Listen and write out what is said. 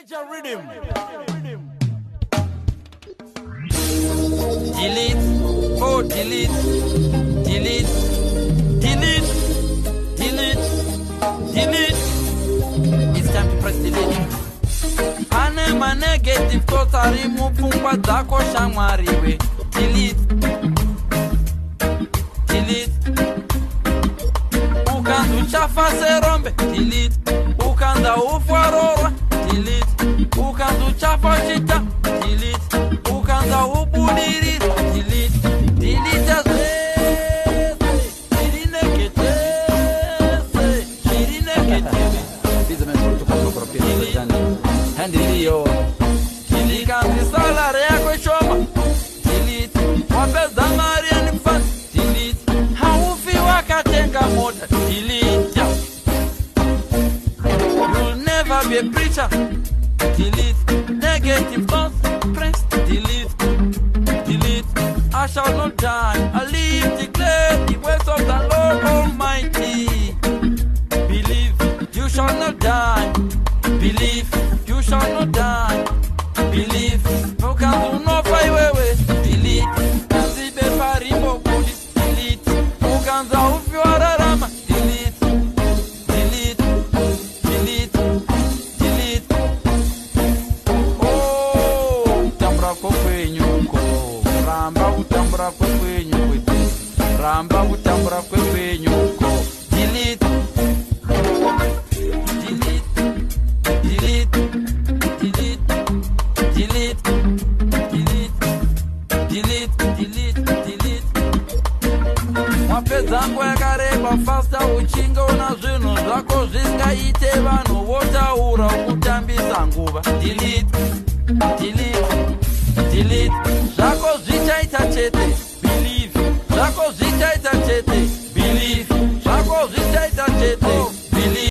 Major rhythm. Delete, oh delete, delete, delete, delete, delete. It's time to press delete. Ane ma negative thoughts remove pumpa dzako shamwariwe. Delete, delete. Ukanza uchafa serombe. Delete. Ukanza ufwarora. Delete. Ukanza uchafa chita. Delete. Ukanza ubuliri. Delete. Delete as handilio kilikanzi salary yako shoma. Delete. Wapeza Marian fan. Delete. Haufi wakatenga moda. Delete. You'll never be a preacher. Delete. Negative thoughts. Press delete. Delete. I shall not die. I live, declare the words of the Lord Almighty. Believe you shall not die. Believe you shall not die. Believe no can do no fly wewe. Delete. Kanzi be parimbo budi. Delete. Ukanza ufyora rama. Delete. Delete. Delete. Delete. Oh, utambura kwenyuko. Ramba utambura kwenyuko. Ramba utambura kwenyuko. Delete. Mapedzangu yakareba fasta uchinga una zvinhu zvako zvingaite vanhu votaura kutambisa nguva. Delete, delete, delete. Zvako zvichaita chete.